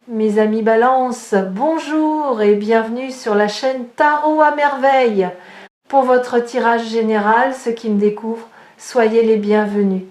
Mes amis Balance, bonjour et bienvenue sur la chaîne Tarot à merveille. Pour votre tirage général, ceux qui me découvrent, soyez les bienvenus.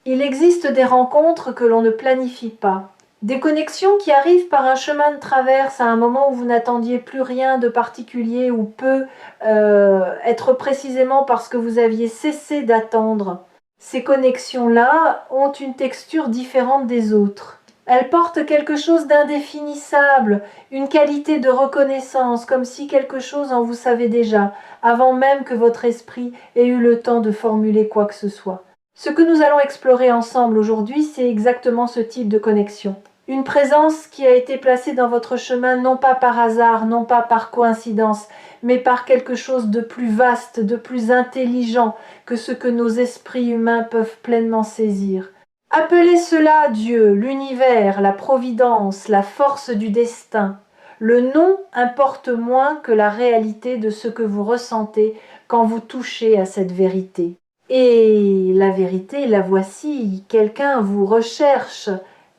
Il existe des rencontres que l'on ne planifie pas. Des connexions qui arrivent par un chemin de traverse à un moment où vous n'attendiez plus rien de particulier ou peu être précisément parce que vous aviez cessé d'attendre. Ces connexions-là ont une texture différente des autres. Elles portent quelque chose d'indéfinissable, une qualité de reconnaissance, comme si quelque chose en vous savez déjà, avant même que votre esprit ait eu le temps de formuler quoi que ce soit. Ce que nous allons explorer ensemble aujourd'hui, c'est exactement ce type de connexion. Une présence qui a été placée dans votre chemin non pas par hasard, non pas par coïncidence, mais par quelque chose de plus vaste, de plus intelligent que ce que nos esprits humains peuvent pleinement saisir. Appelez cela Dieu, l'univers, la providence, la force du destin. Le nom importe moins que la réalité de ce que vous ressentez quand vous touchez à cette vérité. Et la vérité, la voici, quelqu'un vous recherche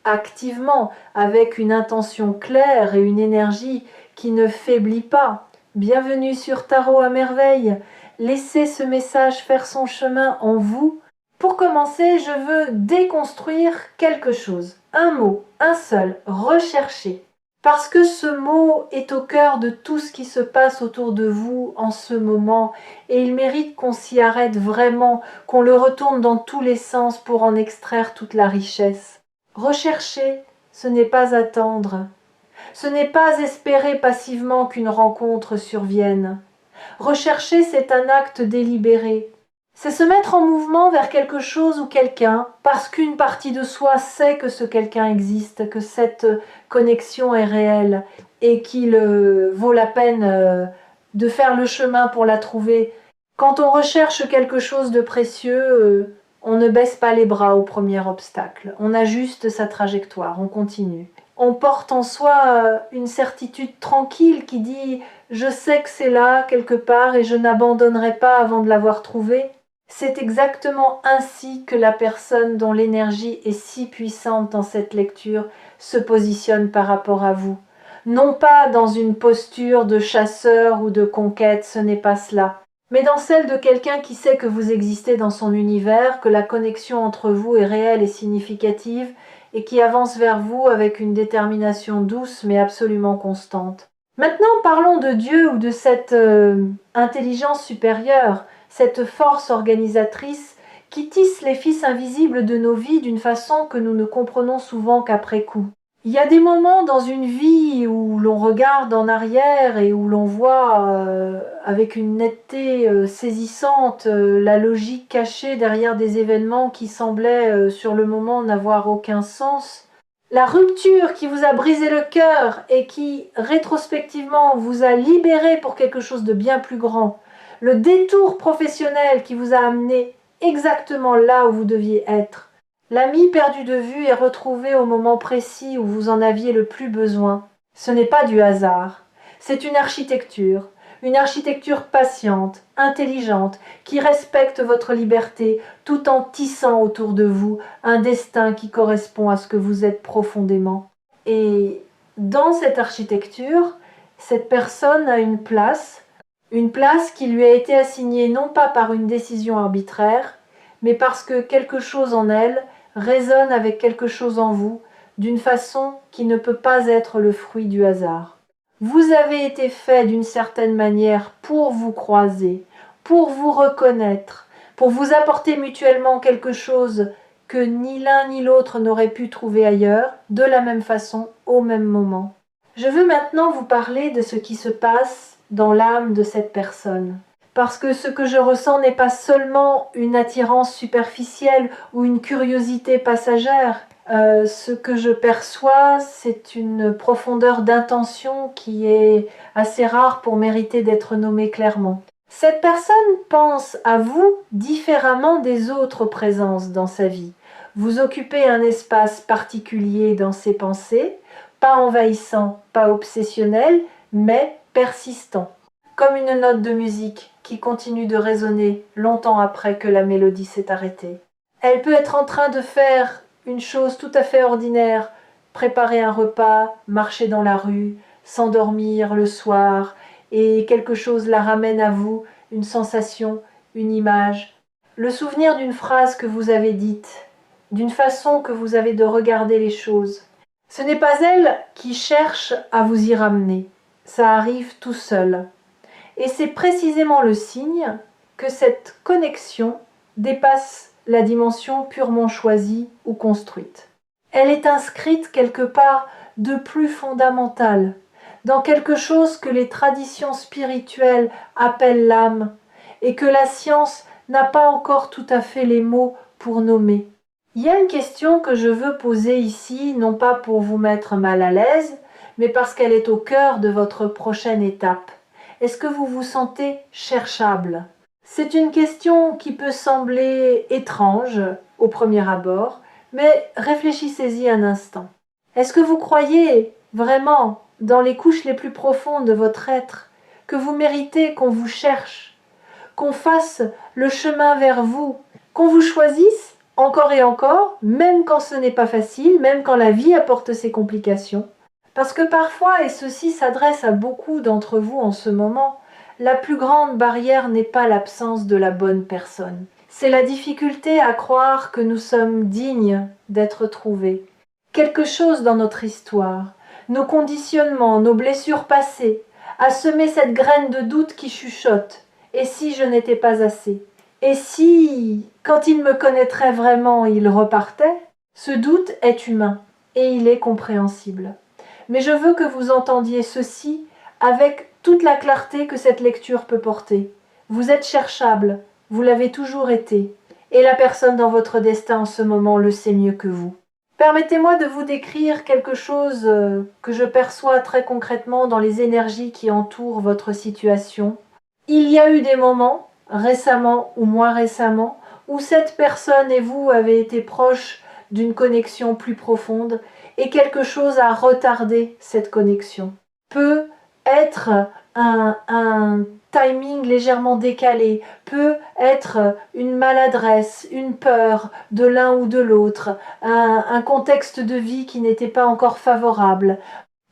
activement avec une intention claire et une énergie qui ne faiblit pas. Bienvenue sur Tarot à merveille. Laissez ce message faire son chemin en vous. Pour commencer, je veux déconstruire quelque chose. Un mot, un seul, rechercher. Parce que ce mot est au cœur de tout ce qui se passe autour de vous en ce moment et il mérite qu'on s'y arrête vraiment, qu'on le retourne dans tous les sens pour en extraire toute la richesse. Rechercher, ce n'est pas attendre. Ce n'est pas espérer passivement qu'une rencontre survienne. Rechercher, c'est un acte délibéré. C'est se mettre en mouvement vers quelque chose ou quelqu'un, parce qu'une partie de soi sait que ce quelqu'un existe, que cette connexion est réelle, et qu'il vaut la peine de faire le chemin pour la trouver. Quand on recherche quelque chose de précieux, on ne baisse pas les bras au premier obstacle. On ajuste sa trajectoire, on continue. On porte en soi une certitude tranquille qui dit « je sais que c'est là, quelque part, et je n'abandonnerai pas avant de l'avoir trouvé ». C'est exactement ainsi que la personne dont l'énergie est si puissante dans cette lecture se positionne par rapport à vous. Non pas dans une posture de chasseur ou de conquête, ce n'est pas cela, mais dans celle de quelqu'un qui sait que vous existez dans son univers, que la connexion entre vous est réelle et significative, et qui avance vers vous avec une détermination douce mais absolument constante. Maintenant, parlons de Dieu ou de cette intelligence supérieure, cette force organisatrice qui tisse les fils invisibles de nos vies d'une façon que nous ne comprenons souvent qu'après coup. Il y a des moments dans une vie où l'on regarde en arrière et où l'on voit avec une netteté saisissante la logique cachée derrière des événements qui semblaient sur le moment n'avoir aucun sens. La rupture qui vous a brisé le cœur et qui rétrospectivement vous a libéré pour quelque chose de bien plus grand. Le détour professionnel qui vous a amené exactement là où vous deviez être. L'ami perdu de vue est retrouvé au moment précis où vous en aviez le plus besoin. Ce n'est pas du hasard, c'est une architecture patiente, intelligente, qui respecte votre liberté tout en tissant autour de vous un destin qui correspond à ce que vous êtes profondément. Et dans cette architecture, cette personne a une place qui lui a été assignée non pas par une décision arbitraire, mais parce que quelque chose en elle résonne avec quelque chose en vous, d'une façon qui ne peut pas être le fruit du hasard. Vous avez été fait d'une certaine manière pour vous croiser, pour vous reconnaître, pour vous apporter mutuellement quelque chose que ni l'un ni l'autre n'aurait pu trouver ailleurs, de la même façon, au même moment. Je veux maintenant vous parler de ce qui se passe dans l'âme de cette personne. Parce que ce que je ressens n'est pas seulement une attirance superficielle ou une curiosité passagère. Ce que je perçois, c'est une profondeur d'intention qui est assez rare pour mériter d'être nommée clairement. Cette personne pense à vous différemment des autres présences dans sa vie. Vous occupez un espace particulier dans ses pensées, pas envahissant, pas obsessionnel, mais persistant. Comme une note de musique qui continue de résonner longtemps après que la mélodie s'est arrêtée. Elle peut être en train de faire une chose tout à fait ordinaire, préparer un repas, marcher dans la rue, s'endormir le soir, et quelque chose la ramène à vous, une sensation, une image, le souvenir d'une phrase que vous avez dite, d'une façon que vous avez de regarder les choses. Ce n'est pas elle qui cherche à vous y ramener, ça arrive tout seul. Et c'est précisément le signe que cette connexion dépasse la dimension purement choisie ou construite. Elle est inscrite quelque part de plus fondamental, dans quelque chose que les traditions spirituelles appellent l'âme, et que la science n'a pas encore tout à fait les mots pour nommer. Il y a une question que je veux poser ici, non pas pour vous mettre mal à l'aise, mais parce qu'elle est au cœur de votre prochaine étape. Est-ce que vous vous sentez cherchable? C'est une question qui peut sembler étrange au premier abord, mais réfléchissez-y un instant. Est-ce que vous croyez vraiment, dans les couches les plus profondes de votre être, que vous méritez qu'on vous cherche, qu'on fasse le chemin vers vous, qu'on vous choisisse encore et encore, même quand ce n'est pas facile, même quand la vie apporte ses complications? Parce que parfois, et ceci s'adresse à beaucoup d'entre vous en ce moment, la plus grande barrière n'est pas l'absence de la bonne personne. C'est la difficulté à croire que nous sommes dignes d'être trouvés. Quelque chose dans notre histoire, nos conditionnements, nos blessures passées, a semé cette graine de doute qui chuchote. Et si je n'étais pas assez? Et si, quand il me connaîtrait vraiment, il repartait? Ce doute est humain et il est compréhensible. Mais je veux que vous entendiez ceci avec toute la clarté que cette lecture peut porter. Vous êtes cherchable, vous l'avez toujours été, et la personne dans votre destin en ce moment le sait mieux que vous. Permettez-moi de vous décrire quelque chose que je perçois très concrètement dans les énergies qui entourent votre situation. Il y a eu des moments, récemment ou moins récemment, où cette personne et vous avez été proches d'une connexion plus profonde, et quelque chose a retardé cette connexion. Peut être un timing légèrement décalé, peut être une maladresse, une peur de l'un ou de l'autre, un contexte de vie qui n'était pas encore favorable,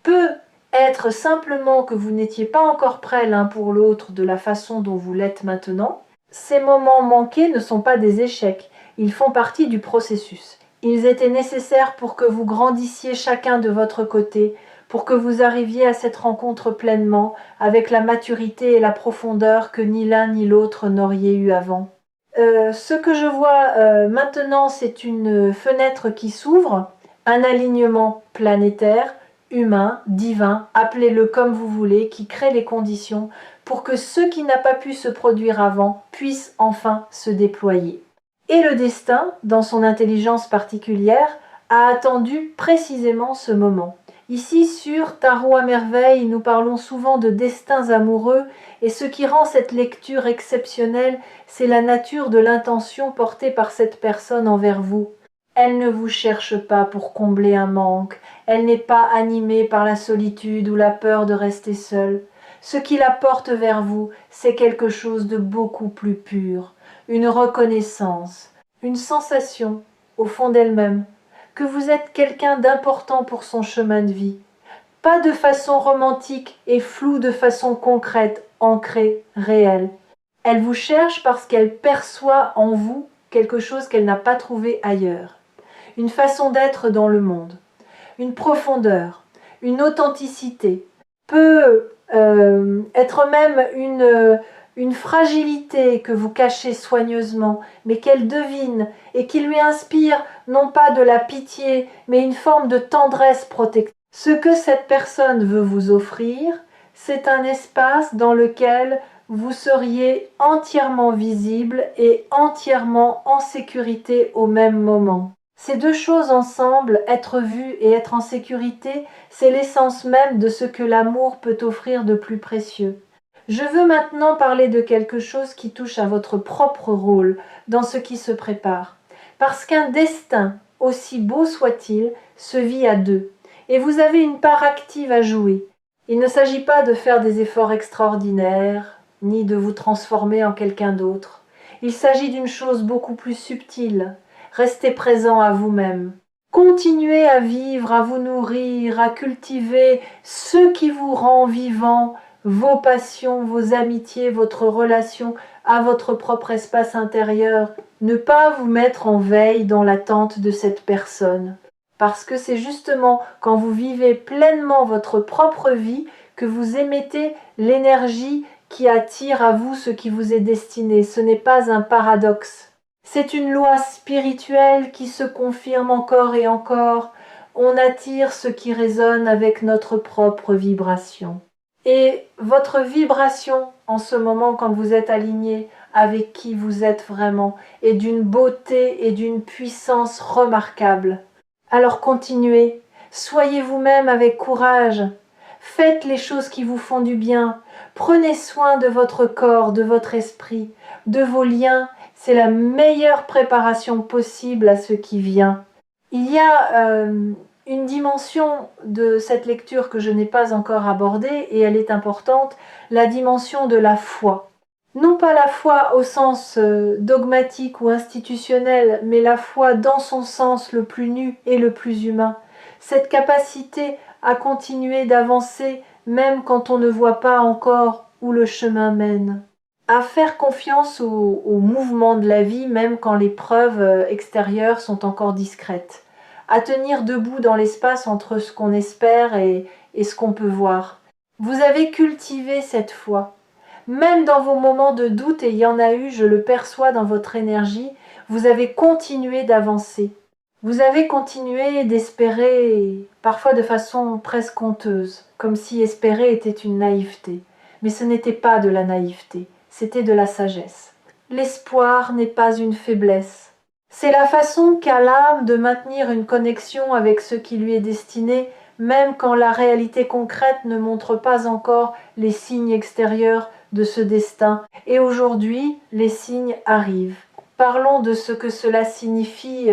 peut être simplement que vous n'étiez pas encore prêts l'un pour l'autre de la façon dont vous l'êtes maintenant. Ces moments manqués ne sont pas des échecs, ils font partie du processus. Ils étaient nécessaires pour que vous grandissiez chacun de votre côté, pour que vous arriviez à cette rencontre pleinement, avec la maturité et la profondeur que ni l'un ni l'autre n'auriez eu avant. Ce que je vois maintenant, c'est une fenêtre qui s'ouvre, un alignement planétaire, humain, divin, appelez-le comme vous voulez, qui crée les conditions pour que ce qui n'a pas pu se produire avant puisse enfin se déployer. Et le destin, dans son intelligence particulière, a attendu précisément ce moment. Ici, sur Tarot à merveille, nous parlons souvent de destins amoureux, et ce qui rend cette lecture exceptionnelle, c'est la nature de l'intention portée par cette personne envers vous. Elle ne vous cherche pas pour combler un manque, elle n'est pas animée par la solitude ou la peur de rester seule. Ce qui la porte vers vous, c'est quelque chose de beaucoup plus pur, une reconnaissance, une sensation, au fond d'elle-même, que vous êtes quelqu'un d'important pour son chemin de vie. Pas de façon romantique et floue, de façon concrète, ancrée, réelle. Elle vous cherche parce qu'elle perçoit en vous quelque chose qu'elle n'a pas trouvé ailleurs. Une façon d'être dans le monde, une profondeur, une authenticité, peut être même une fragilité que vous cachez soigneusement, mais qu'elle devine et qui lui inspire non pas de la pitié, mais une forme de tendresse protectrice. Ce que cette personne veut vous offrir, c'est un espace dans lequel vous seriez entièrement visible et entièrement en sécurité au même moment. Ces deux choses ensemble, être vu et être en sécurité, c'est l'essence même de ce que l'amour peut offrir de plus précieux. Je veux maintenant parler de quelque chose qui touche à votre propre rôle dans ce qui se prépare. Parce qu'un destin, aussi beau soit-il, se vit à deux. Et vous avez une part active à jouer. Il ne s'agit pas de faire des efforts extraordinaires, ni de vous transformer en quelqu'un d'autre. Il s'agit d'une chose beaucoup plus subtile. Restez présent à vous-même. Continuez à vivre, à vous nourrir, à cultiver ce qui vous rend vivant, vos passions, vos amitiés, votre relation à votre propre espace intérieur. Ne pas vous mettre en veille dans l'attente de cette personne. Parce que c'est justement quand vous vivez pleinement votre propre vie que vous émettez l'énergie qui attire à vous ce qui vous est destiné. Ce n'est pas un paradoxe. C'est une loi spirituelle qui se confirme encore et encore. On attire ce qui résonne avec notre propre vibration. Et votre vibration en ce moment, quand vous êtes aligné avec qui vous êtes vraiment, est d'une beauté et d'une puissance remarquable. Alors continuez, soyez vous-même avec courage, faites les choses qui vous font du bien, prenez soin de votre corps, de votre esprit, de vos liens. C'est la meilleure préparation possible à ce qui vient. Il y a une dimension de cette lecture que je n'ai pas encore abordée et elle est importante, la dimension de la foi. Non pas la foi au sens dogmatique ou institutionnel, mais la foi dans son sens le plus nu et le plus humain. Cette capacité à continuer d'avancer même quand on ne voit pas encore où le chemin mène. À faire confiance au mouvement de la vie même quand les preuves extérieures sont encore discrètes. À tenir debout dans l'espace entre ce qu'on espère et ce qu'on peut voir. Vous avez cultivé cette foi. Même dans vos moments de doute, et il y en a eu, je le perçois dans votre énergie, vous avez continué d'avancer. Vous avez continué d'espérer, parfois de façon presque honteuse, comme si espérer était une naïveté. Mais ce n'était pas de la naïveté, c'était de la sagesse. L'espoir n'est pas une faiblesse. C'est la façon qu'a l'âme de maintenir une connexion avec ce qui lui est destiné, même quand la réalité concrète ne montre pas encore les signes extérieurs de ce destin. Et aujourd'hui, les signes arrivent. Parlons de ce que cela signifie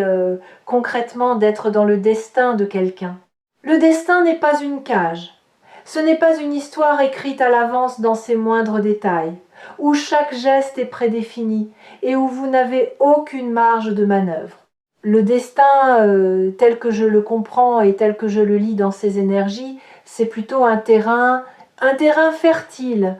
concrètement d'être dans le destin de quelqu'un. Le destin n'est pas une cage. Ce n'est pas une histoire écrite à l'avance dans ses moindres détails, où chaque geste est prédéfini et où vous n'avez aucune marge de manœuvre. Le destin, tel que je le comprends et tel que je le lis dans ces énergies, c'est plutôt un terrain fertile,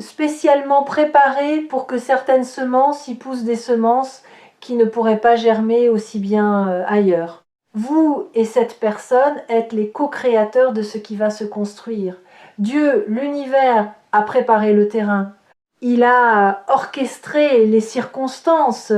spécialement préparé pour que certaines semences y poussent des semences qui ne pourraient pas germer aussi bien ailleurs. Vous et cette personne êtes les co-créateurs de ce qui va se construire. Dieu, l'univers, a préparé le terrain. Il a orchestré les circonstances,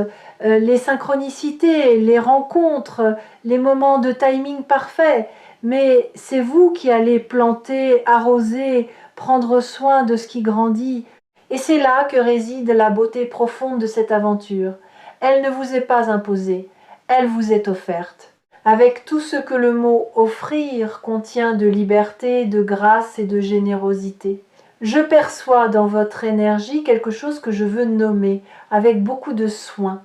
les synchronicités, les rencontres, les moments de timing parfait. Mais c'est vous qui allez planter, arroser, prendre soin de ce qui grandit. Et c'est là que réside la beauté profonde de cette aventure. Elle ne vous est pas imposée, elle vous est offerte. Avec tout ce que le mot offrir contient de liberté, de grâce et de générosité. Je perçois dans votre énergie quelque chose que je veux nommer avec beaucoup de soin.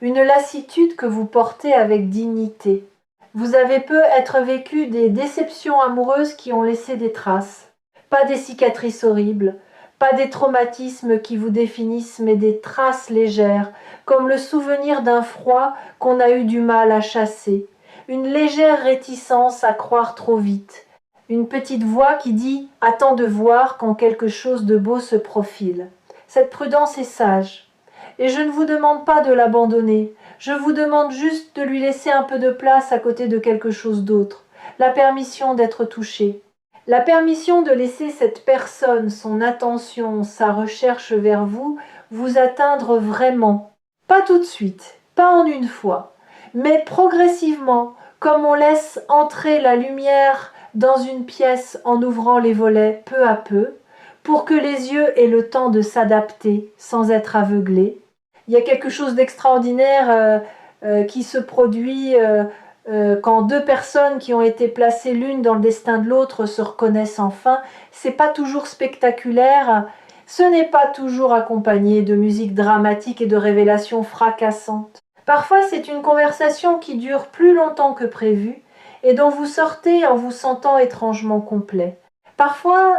Une lassitude que vous portez avec dignité. Vous avez peut-être vécu des déceptions amoureuses qui ont laissé des traces. Pas des cicatrices horribles, pas des traumatismes qui vous définissent, mais des traces légères, comme le souvenir d'un froid qu'on a eu du mal à chasser. Une légère réticence à croire trop vite. Une petite voix qui dit « Attends de voir quand quelque chose de beau se profile ». Cette prudence est sage. Et je ne vous demande pas de l'abandonner. Je vous demande juste de lui laisser un peu de place à côté de quelque chose d'autre. La permission d'être touché. La permission de laisser cette personne, son attention, sa recherche vers vous, vous atteindre vraiment. Pas tout de suite, pas en une fois, mais progressivement, comme on laisse entrer la lumière dans une pièce en ouvrant les volets peu à peu, pour que les yeux aient le temps de s'adapter sans être aveuglés. Il y a quelque chose d'extraordinaire qui se produit quand deux personnes qui ont été placées l'une dans le destin de l'autre se reconnaissent enfin. C'est pas toujours spectaculaire, ce n'est pas toujours accompagné de musique dramatique et de révélations fracassantes. Parfois, c'est une conversation qui dure plus longtemps que prévu et dont vous sortez en vous sentant étrangement complet. Parfois,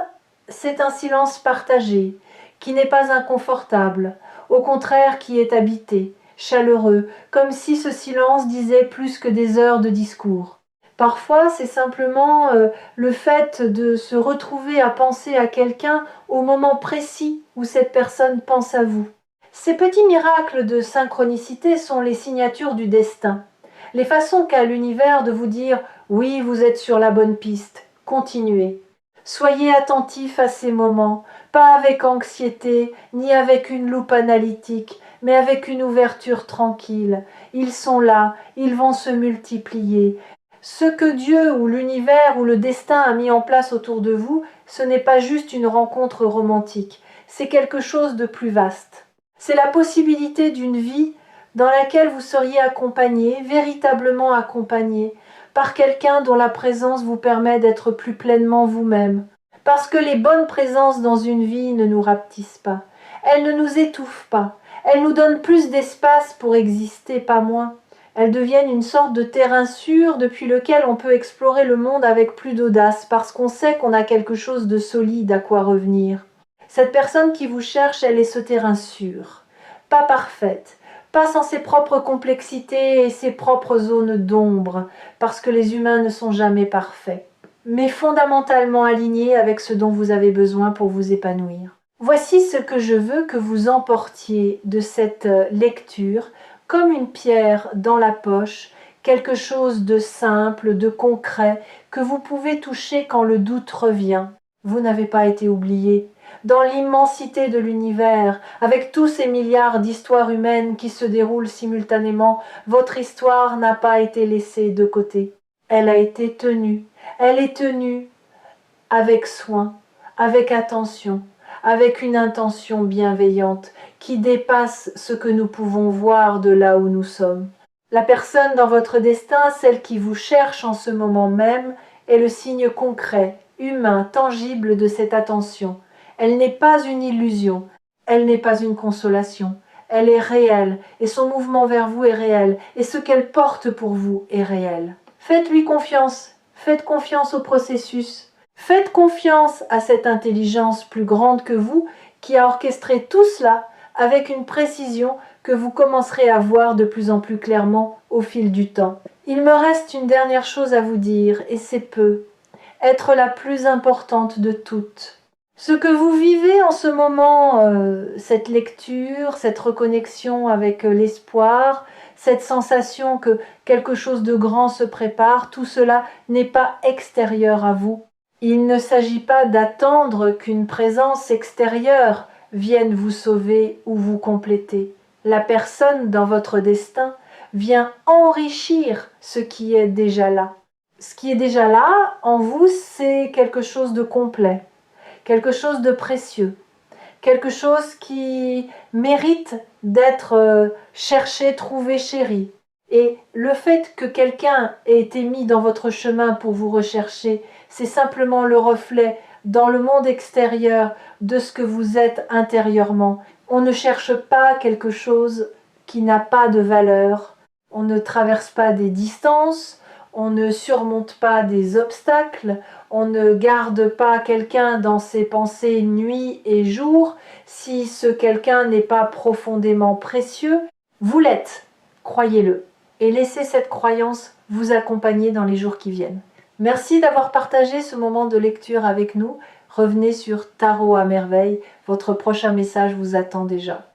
c'est un silence partagé, qui n'est pas inconfortable, au contraire qui est habité. chaleureux, comme si ce silence disait plus que des heures de discours. Parfois, c'est simplement le fait de se retrouver à penser à quelqu'un au moment précis où cette personne pense à vous. Ces petits miracles de synchronicité sont les signatures du destin, les façons qu'a l'univers de vous dire « oui, vous êtes sur la bonne piste, continuez ». Soyez attentif à ces moments, pas avec anxiété, ni avec une loupe analytique, mais avec une ouverture tranquille. Ils sont là, ils vont se multiplier. Ce que Dieu ou l'univers ou le destin a mis en place autour de vous, ce n'est pas juste une rencontre romantique, c'est quelque chose de plus vaste. C'est la possibilité d'une vie dans laquelle vous seriez accompagné, véritablement accompagné, par quelqu'un dont la présence vous permet d'être plus pleinement vous-même. Parce que les bonnes présences dans une vie ne nous rapetissent pas, elles ne nous étouffent pas, elles nous donnent plus d'espace pour exister, pas moins. Elles deviennent une sorte de terrain sûr depuis lequel on peut explorer le monde avec plus d'audace, parce qu'on sait qu'on a quelque chose de solide à quoi revenir. Cette personne qui vous cherche, elle est ce terrain sûr, pas parfaite, pas sans ses propres complexités et ses propres zones d'ombre, parce que les humains ne sont jamais parfaits, mais fondamentalement alignés avec ce dont vous avez besoin pour vous épanouir. Voici ce que je veux que vous emportiez de cette lecture, comme une pierre dans la poche, quelque chose de simple, de concret, que vous pouvez toucher quand le doute revient. Vous n'avez pas été oublié. Dans l'immensité de l'univers, avec tous ces milliards d'histoires humaines qui se déroulent simultanément, votre histoire n'a pas été laissée de côté. Elle a été tenue. Elle est tenue avec soin, avec attention, avec une intention bienveillante qui dépasse ce que nous pouvons voir de là où nous sommes. La personne dans votre destin, celle qui vous cherche en ce moment même, est le signe concret, humain, tangible de cette attention. Elle n'est pas une illusion, elle n'est pas une consolation, elle est réelle, et son mouvement vers vous est réel, et ce qu'elle porte pour vous est réel. Faites-lui confiance, faites confiance au processus, faites confiance à cette intelligence plus grande que vous qui a orchestré tout cela avec une précision que vous commencerez à voir de plus en plus clairement au fil du temps. Il me reste une dernière chose à vous dire, et c'est peu. Être la plus importante de toutes. Ce que vous vivez en ce moment, cette lecture, cette reconnexion avec l'espoir, cette sensation que quelque chose de grand se prépare, tout cela n'est pas extérieur à vous. Il ne s'agit pas d'attendre qu'une présence extérieure vienne vous sauver ou vous compléter. La personne dans votre destin vient enrichir ce qui est déjà là. Ce qui est déjà là, en vous, c'est quelque chose de complet, quelque chose de précieux, quelque chose qui mérite d'être cherché, trouvé, chéri. Et le fait que quelqu'un ait été mis dans votre chemin pour vous rechercher, c'est simplement le reflet dans le monde extérieur de ce que vous êtes intérieurement. On ne cherche pas quelque chose qui n'a pas de valeur. On ne traverse pas des distances, on ne surmonte pas des obstacles, on ne garde pas quelqu'un dans ses pensées nuit et jour si ce quelqu'un n'est pas profondément précieux. Vous l'êtes, croyez-le, et laissez cette croyance vous accompagner dans les jours qui viennent. Merci d'avoir partagé ce moment de lecture avec nous. Revenez sur Tarot à merveille, votre prochain message vous attend déjà.